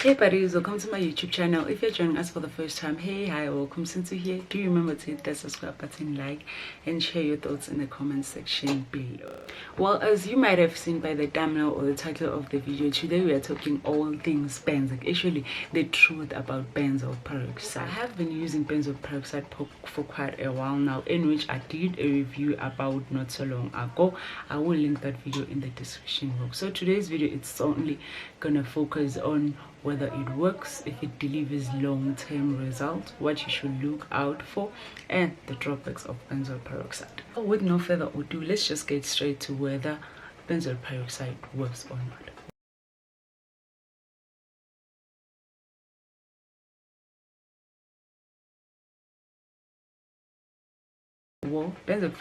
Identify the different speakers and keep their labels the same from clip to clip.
Speaker 1: Hey buddies, welcome to my YouTube channel. If you're joining us for the first time, hey, hi, welcome. Since you're here, do remember to hit that subscribe button, like, and share your thoughts in the comment section below. Well, as you might have seen by the thumbnail or the title of the video, today we are talking all things benzoic, actually the truth about benzoyl peroxide. I have been using benzoyl peroxide for quite a while now, in which I did a review about not so long ago. I will link that video in the description box. So today's video, it's only gonna focus on whether it works, if it delivers long-term results, what you should look out for, and the drawbacks of benzoyl peroxide. With no further ado, let's just get straight to whether benzoyl peroxide works or not. Well, benzoyl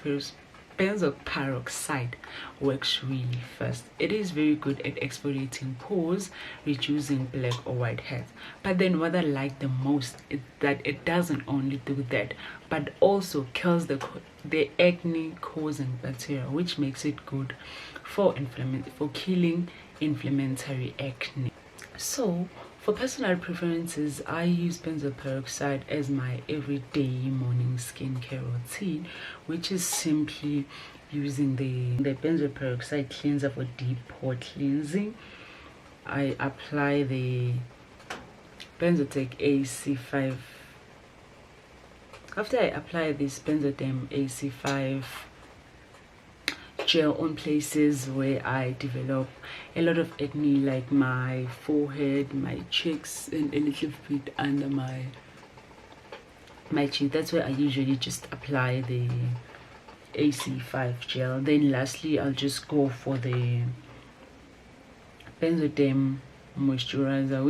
Speaker 1: peroxide works really fast. It is very good at exfoliating pores, reducing black or white heads. But then what I like the most is that it doesn't only do that, but also kills the acne causing bacteria, which makes it good for killing inflammatory acne. So for personal preferences, I use benzoyl peroxide as my everyday morning skincare routine, which is simply using the benzoyl peroxide cleanser for deep pore cleansing. I apply the Benzoyl AC5. After I apply this Benzoyl AC5 gel on places where I develop a lot of acne, like my forehead, my cheeks, and a little bit under my chin, that's where I usually just apply the AC5 gel. Then lastly, I'll just go for the Benzoyl moisturizer,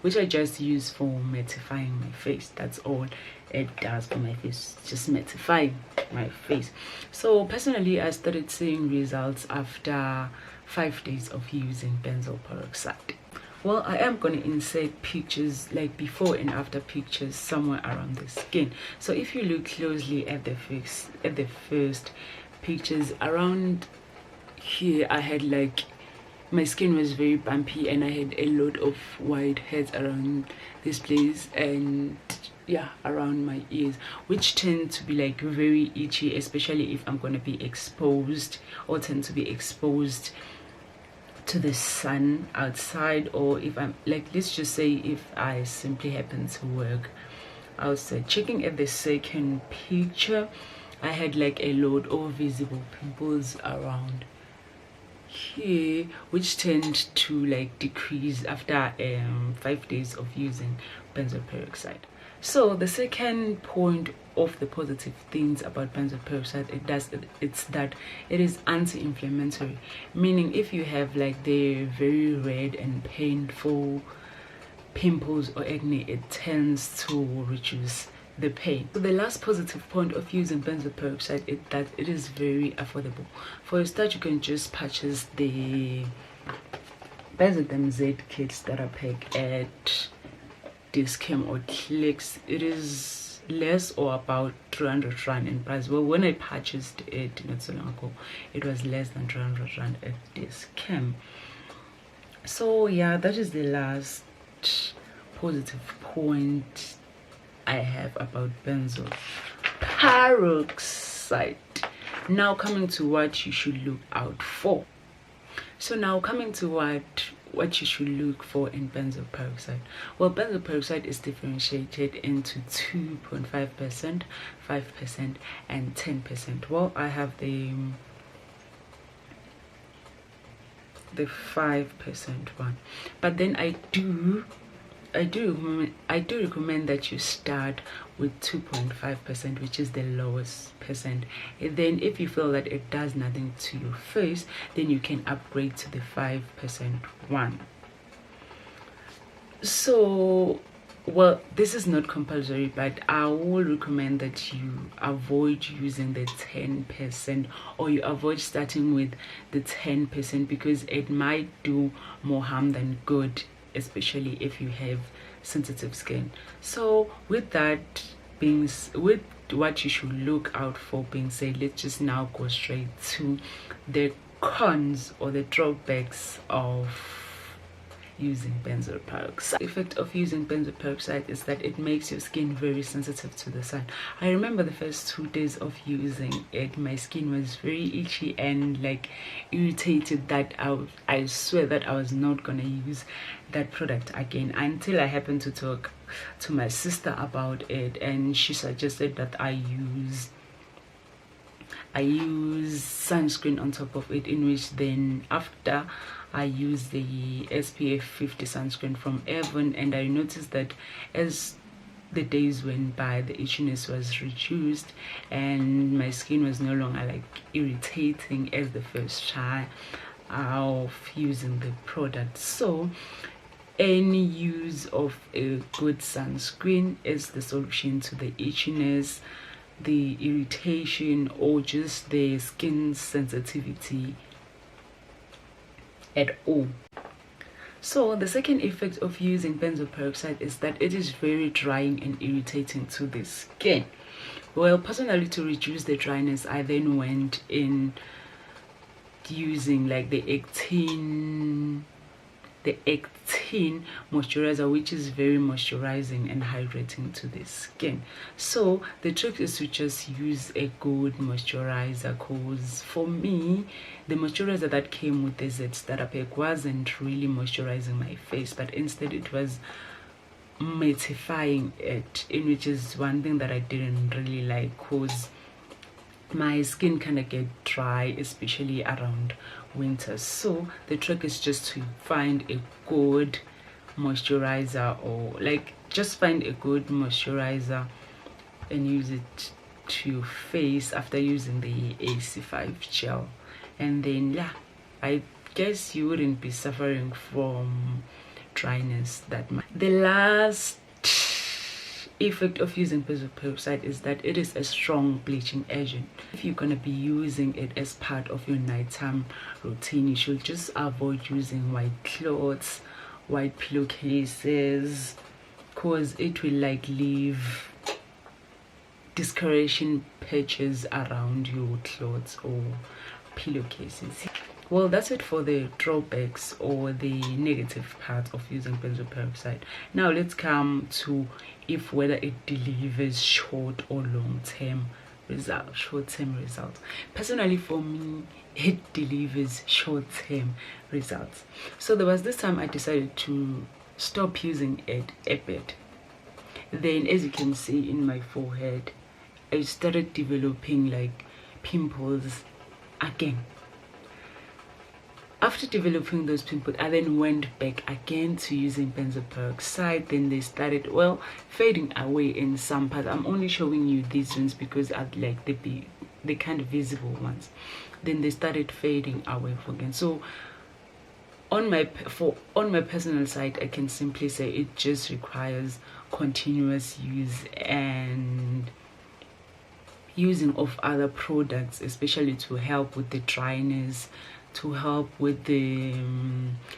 Speaker 1: which I just use for mattifying my face. That's all it does for my face, just mattifying my face. So personally, I started seeing results after 5 days of using benzoyl peroxide. Well, I am going to insert pictures, like before and after pictures, somewhere around the skin. So if you look closely at the first pictures, around here I had like, my skin was very bumpy and I had a lot of white heads around this place, and yeah, around my ears, which tend to be like very itchy, especially if I'm going to be exposed, or tend to be exposed to the sun outside, or if I'm like, let's just say if I simply happen to work outside. Checking at the second picture, I had like a lot of visible pimples around here, which tend to like decrease after 5 days of using benzoyl peroxide. So the second point of the positive things about benzoyl peroxide, it's that it is anti-inflammatory, meaning if you have like the very red and painful pimples or acne, it tends to reduce the pain. So the last positive point of using benzoyl peroxide is that it is very affordable. For a start, you can just purchase the Benzoyl Z kits that are packed at Discount or Clicks. It is less, or about 300 rand in price. Well, when I purchased it not so long ago, it was less than 300 rand at Discount. So yeah, that is the last positive point I have about benzoyl peroxide. Now coming to what you should look out for. So now coming to what you should look for in benzoyl peroxide. Well, benzoyl peroxide is differentiated into 2.5%, 5%, and 10%. Well, I have the 5% one, but then I do recommend that you start with 2.5%, which is the lowest percent. And then if you feel that it does nothing to your face, then you can upgrade to the 5% one. So well, this is not compulsory, but I will recommend that you avoid using the 10%, or you avoid starting with the 10%, because it might do more harm than good, especially if you have sensitive skin. So with what you should look out for being said, let's just now go straight to the cons or the drawbacks of using benzoyl peroxide. The effect of using benzoyl peroxide is that it makes your skin very sensitive to the sun. I remember the first 2 days of using it, my skin was very itchy and like irritated that I swear that I was not gonna use that product again, until I happened to talk to my sister about it, and she suggested that I use sunscreen on top of it, in which then after I use the SPF 50 sunscreen from Avon, and I noticed that as the days went by, the itchiness was reduced and my skin was no longer like irritating as the first try of using the product. So any use of a good sunscreen is the solution to the itchiness, the irritation, or just the skin sensitivity at all. So the second effect of using benzoyl peroxide is that it is very drying and irritating to the skin. Well, personally, to reduce the dryness, I then went in using like the ACNE moisturizer, which is very moisturizing and hydrating to the skin. So the trick is to just use a good moisturizer, because for me the moisturizer that came with the Z Starter Pack wasn't really moisturizing my face, but instead it was mattifying it, in which is one thing that I didn't really like, because my skin kind of get dry, especially around winter. So the trick is just to find a good moisturizer, or like just find a good moisturizer and use it to your face after using the AC5 gel, and then yeah, I guess you wouldn't be suffering from dryness that much. The last effect of using benzoyl peroxide is that it is a strong bleaching agent. If you're gonna be using it as part of your nighttime routine, you should just avoid using white cloths, white pillowcases, because it will like leave discoloration patches around your clothes or pillowcases. Well, that's it for the drawbacks or the negative part of using benzoyl peroxide. Now let's come to whether it delivers short or long-term results. Personally, for me, it delivers short-term results. So there was this time I decided to stop using it a bit. Then, as you can see in my forehead, I started developing like pimples again. After developing those pimples, I then went back again to using benzoyl peroxide. Then they started, well, fading away in some parts. I'm only showing you these ones because I'd like the kind of visible ones. Then they started fading away again. So on my personal side, I can simply say it just requires continuous use and using of other products, especially to help with the dryness, to help with the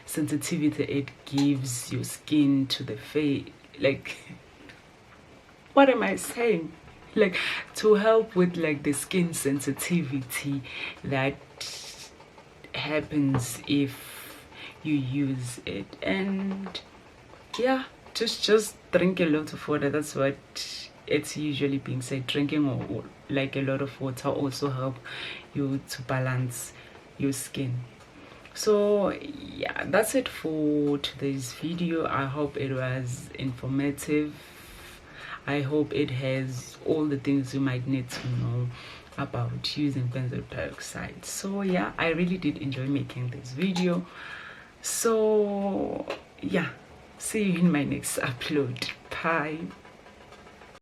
Speaker 1: sensitivity it gives your skin to the face. Like, what am I saying? Like, to help with like the skin sensitivity that happens if you use it. And yeah, just drink a lot of water. That's what it's usually being said. Drinking or like a lot of water also help you to balance your skin. So yeah, that's it for today's video. I hope it was informative. I hope it has all the things you might need to know about using benzoyl peroxide. So yeah, I really did enjoy making this video. So yeah, see you in my next upload. Bye.